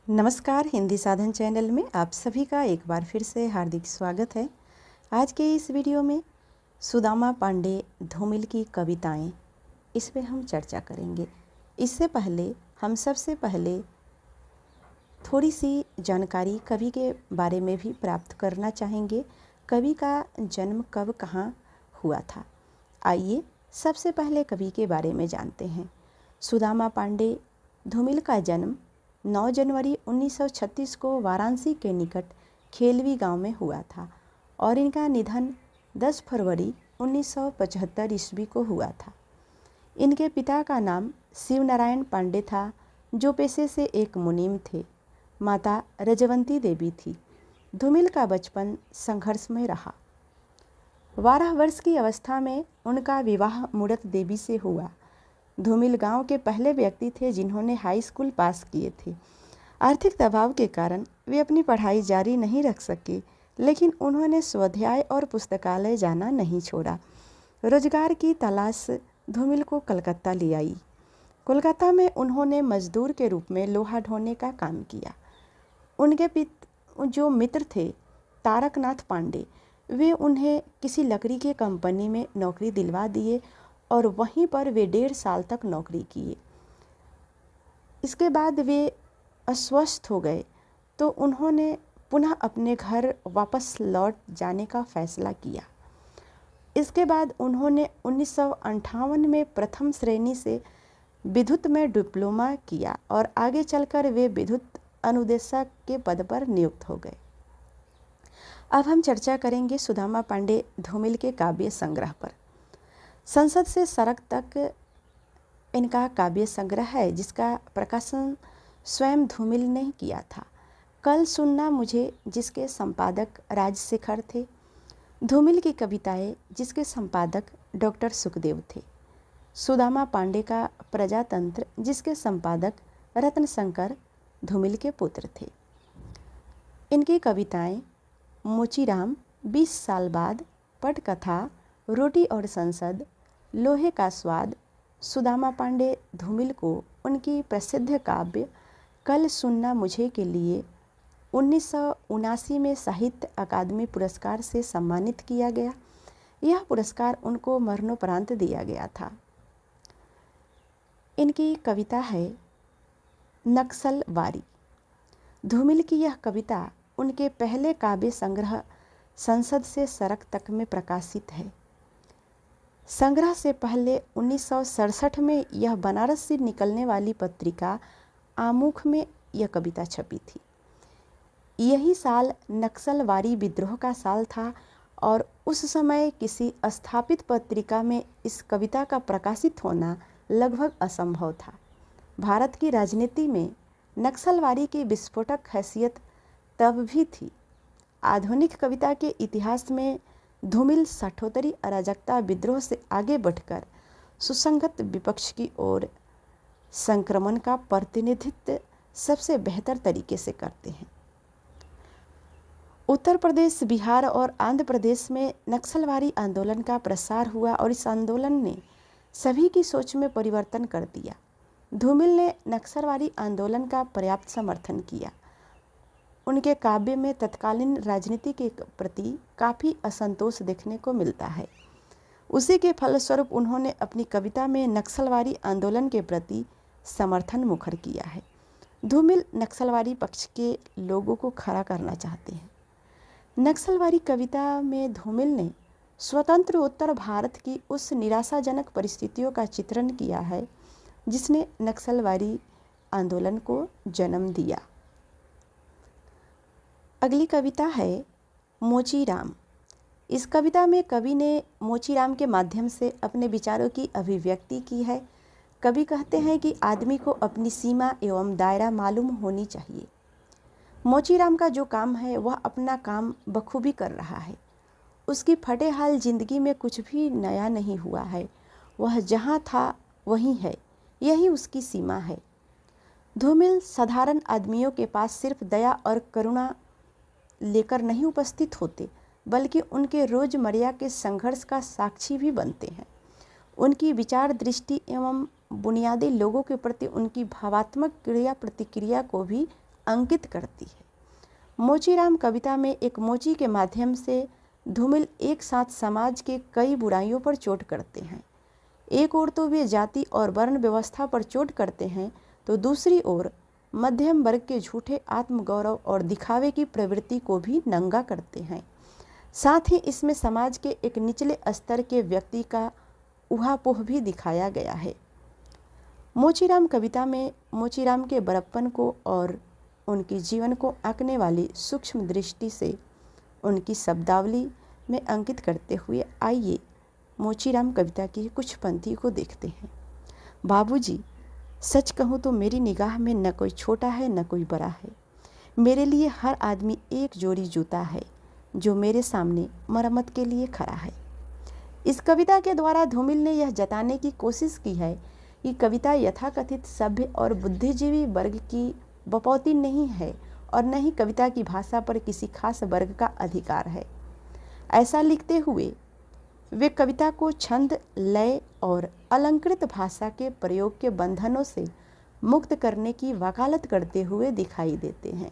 नमस्कार, हिंदी साधन चैनल में आप सभी का एक बार फिर से हार्दिक स्वागत है। आज के इस वीडियो में सुदामा पांडे धूमिल की कविताएं, इस पे हम चर्चा करेंगे। इससे पहले हम सबसे पहले थोड़ी सी जानकारी कवि के बारे में भी प्राप्त करना चाहेंगे। कवि का जन्म कब कहाँ हुआ था, आइए सबसे पहले कवि के बारे में जानते हैं। सुदामा पांडे धूमिल का जन्म 9 जनवरी 1936 को वाराणसी के निकट खेलवी गांव में हुआ था और इनका निधन 10 फरवरी 1975 ईस्वी को हुआ था। इनके पिता का नाम शिवनारायण पांडे था, जो पेशे से एक मुनीम थे। माता रजवंती देवी थी। धूमिल का बचपन संघर्षमय रहा। 12 वर्ष की अवस्था में उनका विवाह मूरत देवी से हुआ। धूमिल गांव के पहले व्यक्ति थे जिन्होंने हाई स्कूल पास किए थे। आर्थिक दबाव के कारण वे अपनी पढ़ाई जारी नहीं रख सके, लेकिन उन्होंने स्वाध्याय और पुस्तकालय जाना नहीं छोड़ा। रोजगार की तलाश धूमिल को कलकत्ता ले आई। कोलकाता में उन्होंने मजदूर के रूप में लोहा ढोने का काम किया। उनके जो मित्र थे तारकनाथ पांडे, वे उन्हें किसी लकड़ी के कंपनी में नौकरी दिलवा दिए और वहीं पर वे 1.5 साल तक नौकरी किए। इसके बाद वे अस्वस्थ हो गए तो उन्होंने पुनः अपने घर वापस लौट जाने का फैसला किया। इसके बाद उन्होंने 1958 में प्रथम श्रेणी से विद्युत में डिप्लोमा किया और आगे चलकर वे विद्युत अनुदेशक के पद पर नियुक्त हो गए। अब हम चर्चा करेंगे सुदामा पांडे धूमिल के काव्य संग्रह पर। संसद से सड़क तक इनका काव्य संग्रह है, जिसका प्रकाशन स्वयं धूमिल ने किया था। कल सुनना मुझे, जिसके संपादक राजशेखर थे। धूमिल की कविताएं, जिसके संपादक डॉक्टर सुखदेव थे। सुदामा पांडे का प्रजातंत्र, जिसके संपादक रत्नशंकर धूमिल के पुत्र थे। इनकी कविताएं मोचीराम, 20 साल बाद, पटकथा, रोटी और संसद, लोहे का स्वाद, सुदामा पांडे धूमिल को उनकी प्रसिद्ध काव्य कल सुनना मुझे के लिए 1979 में साहित्य अकादमी पुरस्कार से सम्मानित किया गया। यह पुरस्कार उनको मरणोपरांत दिया गया था। इनकी कविता है नक्सलवारी। धूमिल की यह कविता उनके पहले काव्य संग्रह संसद से सड़क तक में प्रकाशित है। संग्रह से पहले 1967 में यह बनारस से निकलने वाली पत्रिका आमुख में यह कविता छपी थी। यही साल नक्सलवारी विद्रोह का साल था और उस समय किसी स्थापित पत्रिका में इस कविता का प्रकाशित होना लगभग असंभव था। भारत की राजनीति में नक्सलवारी की विस्फोटक हैसियत तब भी थी। आधुनिक कविता के इतिहास में धूमिल साठोत्तरी अराजकता विद्रोह से आगे बढ़कर सुसंगत विपक्ष की ओर संक्रमण का प्रतिनिधित्व सबसे बेहतर तरीके से करते हैं। उत्तर प्रदेश, बिहार और आंध्र प्रदेश में नक्सलवारी आंदोलन का प्रसार हुआ और इस आंदोलन ने सभी की सोच में परिवर्तन कर दिया। धूमिल ने नक्सलवारी आंदोलन का पर्याप्त समर्थन किया। उनके काव्य में तत्कालीन राजनीति के प्रति काफ़ी असंतोष देखने को मिलता है। उसी के फलस्वरूप उन्होंने अपनी कविता में नक्सलवारी आंदोलन के प्रति समर्थन मुखर किया है। धूमिल नक्सलवारी पक्ष के लोगों को खड़ा करना चाहते हैं। नक्सलवारी कविता में धूमिल ने स्वतंत्र उत्तर भारत की उस निराशाजनक परिस्थितियों का चित्रण किया है जिसने नक्सलवारी आंदोलन को जन्म दिया। अगली कविता है मोचीराम। इस कविता में कवि ने मोचीराम के माध्यम से अपने विचारों की अभिव्यक्ति की है। कवि कहते हैं कि आदमी को अपनी सीमा एवं दायरा मालूम होनी चाहिए। मोचीराम का जो काम है वह अपना काम बखूबी कर रहा है। उसकी फटे हाल जिंदगी में कुछ भी नया नहीं हुआ है। वह जहाँ था वहीं है, यही उसकी सीमा है। धूमिल साधारण आदमियों के पास सिर्फ दया और करुणा लेकर नहीं उपस्थित होते, बल्कि उनके रोजमर्रा के संघर्ष का साक्षी भी बनते हैं। उनकी विचार दृष्टि एवं बुनियादी लोगों के प्रति उनकी भावात्मक क्रिया प्रतिक्रिया को भी अंकित करती है। मोचीराम कविता में एक मोची के माध्यम से धूमिल एक साथ समाज के कई बुराइयों पर चोट करते हैं। एक ओर तो वे जाति और वर्ण व्यवस्था पर चोट करते हैं, तो दूसरी ओर मध्यम वर्ग के झूठे आत्मगौरव और दिखावे की प्रवृत्ति को भी नंगा करते हैं। साथ ही इसमें समाज के एक निचले स्तर के व्यक्ति का ऊहापोह भी दिखाया गया है। मोचीराम कविता में मोचीराम के बड़प्पन को और उनके जीवन को आंकने वाली सूक्ष्म दृष्टि से उनकी शब्दावली में अंकित करते हुए आइए मोचीराम कविता की कुछ पंक्ति को देखते हैं। बाबूजी, सच कहूँ तो मेरी निगाह में न कोई छोटा है न कोई बड़ा है। मेरे लिए हर आदमी एक जोड़ी जूता है जो मेरे सामने मरम्मत के लिए खड़ा है। इस कविता के द्वारा धूमिल ने यह जताने की कोशिश की है कि कविता यथाकथित सभ्य और बुद्धिजीवी वर्ग की बपौती नहीं है और न ही कविता की भाषा पर किसी खास वर्ग का अधिकार है। ऐसा लिखते हुए वे कविता को छंद, लय और अलंकृत भाषा के प्रयोग के बंधनों से मुक्त करने की वकालत करते हुए दिखाई देते हैं।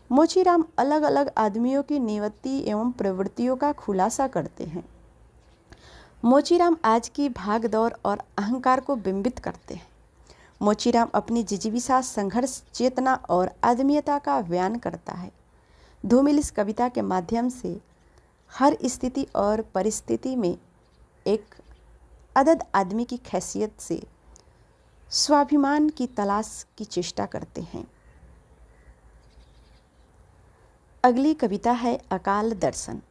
मोचीराम अलग अलग आदमियों की निवृत्ति एवं प्रवृत्तियों का खुलासा करते हैं। मोचीराम आज की भाग दौड़ और अहंकार को बिंबित करते हैं। मोचीराम अपनी जिजीविषा, संघर्ष चेतना और आदमीयता का बयान करता है। धूमिल इस कविता के माध्यम से हर स्थिति और परिस्थिति में एक अदद आदमी की हैसियत से स्वाभिमान की तलाश की चेष्टा करते हैं। अगली कविता है अकाल दर्शन।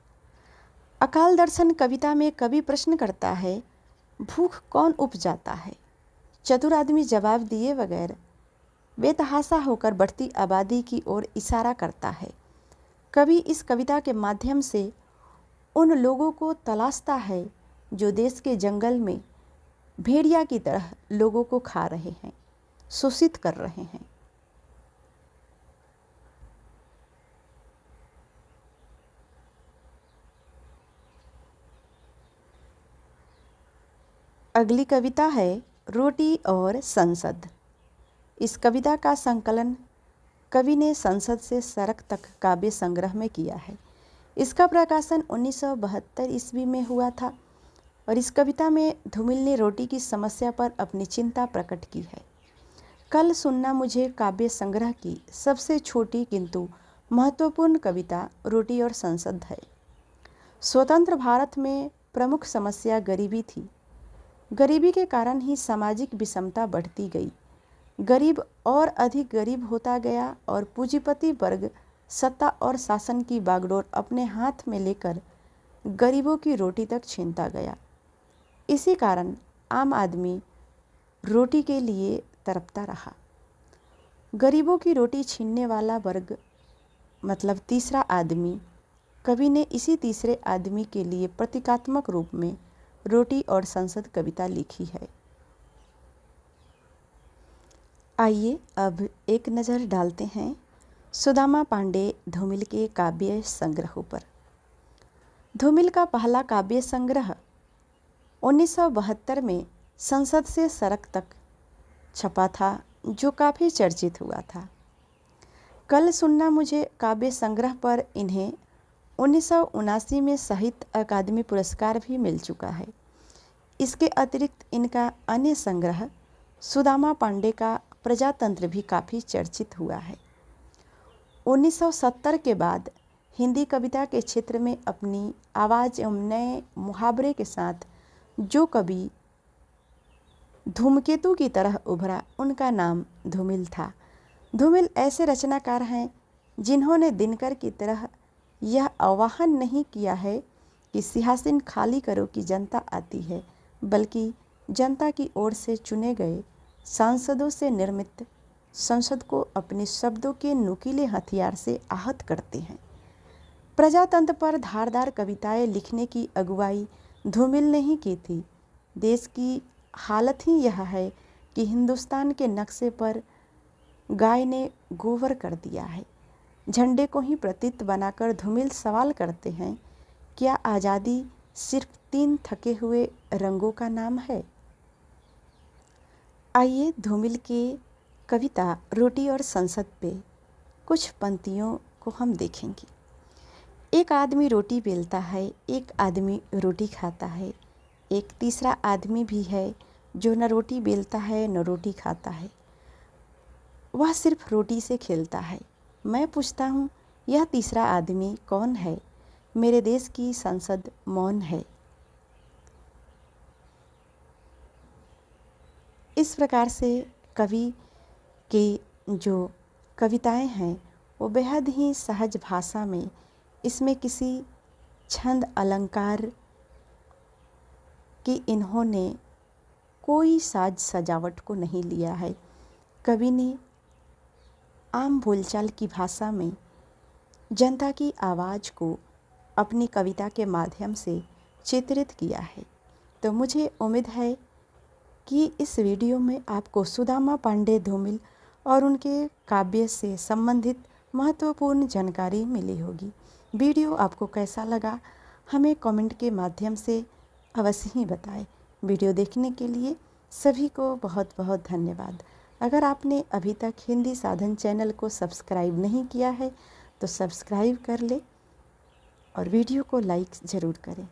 अकाल दर्शन कविता में कवि प्रश्न करता है, भूख कौन उपजाता है? चतुर आदमी जवाब दिए बगैर बेतहाशा होकर बढ़ती आबादी की ओर इशारा करता है। कवि इस कविता के माध्यम से उन लोगों को तलाशता है जो देश के जंगल में भेड़िया की तरह लोगों को खा रहे हैं, शोषित कर रहे हैं। अगली कविता है रोटी और संसद। इस कविता का संकलन कवि ने संसद से सड़क तक काव्य संग्रह में किया है। इसका प्रकाशन 1972 ईस्वी में हुआ था और इस कविता में धूमिल ने रोटी की समस्या पर अपनी चिंता प्रकट की है। कल सुनना मुझे काव्य संग्रह की सबसे छोटी किंतु महत्वपूर्ण कविता रोटी और संसद है। स्वतंत्र भारत में प्रमुख समस्या गरीबी थी। गरीबी के कारण ही सामाजिक विषमता बढ़ती गई। गरीब और अधिक गरीब होता गया और पूंजीपति वर्ग सत्ता और शासन की बागडोर अपने हाथ में लेकर गरीबों की रोटी तक छीनता गया। इसी कारण आम आदमी रोटी के लिए तड़पता रहा। गरीबों की रोटी छीनने वाला वर्ग मतलब तीसरा आदमी, कवि ने इसी तीसरे आदमी के लिए प्रतीकात्मक रूप में रोटी और संसद कविता लिखी है। आइए अब एक नज़र डालते हैं सुदामा पांडे धूमिल के काव्य संग्रहों पर। धूमिल का पहला काव्य संग्रह 1972 में संसद से सड़क तक छपा था, जो काफ़ी चर्चित हुआ था। कल सुनना मुझे काव्य संग्रह पर इन्हें 1979 में साहित्य अकादमी पुरस्कार भी मिल चुका है। इसके अतिरिक्त इनका अन्य संग्रह सुदामा पांडे का प्रजातंत्र भी काफ़ी चर्चित हुआ है। 1970 के बाद हिंदी कविता के क्षेत्र में अपनी आवाज़ एवं नए मुहावरे के साथ जो कवि धूमकेतु की तरह उभरा, उनका नाम धूमिल था। धूमिल ऐसे रचनाकार हैं जिन्होंने दिनकर की तरह यह आह्वान नहीं किया है कि सिंहासन खाली करो कि जनता आती है, बल्कि जनता की ओर से चुने गए सांसदों से निर्मित संसद को अपने शब्दों के नुकीले हथियार से आहत करते हैं। प्रजातंत्र पर धारदार कविताएं लिखने की अगुवाई धूमिल ने ही की थी। देश की हालत ही यह है कि हिंदुस्तान के नक्शे पर गाय ने गोबर कर दिया है। झंडे को ही प्रतीक बनाकर धूमिल सवाल करते हैं, क्या आज़ादी सिर्फ 3 थके हुए रंगों का नाम है? आइए धूमिल की कविता रोटी और संसद पे कुछ पंक्तियों को हम देखेंगे। एक आदमी रोटी बेलता है, एक आदमी रोटी खाता है, एक तीसरा आदमी भी है जो न रोटी बेलता है न रोटी खाता है, वह सिर्फ रोटी से खेलता है। मैं पूछता हूँ, यह तीसरा आदमी कौन है? मेरे देश की संसद मौन है। इस प्रकार से कवि की जो कविताएं हैं वो बेहद ही सहज भाषा में, इसमें किसी छंद अलंकार की इन्होंने कोई साज सजावट को नहीं लिया है। कवि ने आम बोलचाल की भाषा में जनता की आवाज़ को अपनी कविता के माध्यम से चित्रित किया है। तो मुझे उम्मीद है कि इस वीडियो में आपको सुदामा पांडे धूमिल और उनके काव्य से संबंधित महत्वपूर्ण जानकारी मिली होगी। वीडियो आपको कैसा लगा हमें कमेंट के माध्यम से अवश्य ही बताएं। वीडियो देखने के लिए सभी को बहुत बहुत धन्यवाद। अगर आपने अभी तक हिंदी साधन चैनल को सब्सक्राइब नहीं किया है तो सब्सक्राइब कर ले और वीडियो को लाइक ज़रूर करें।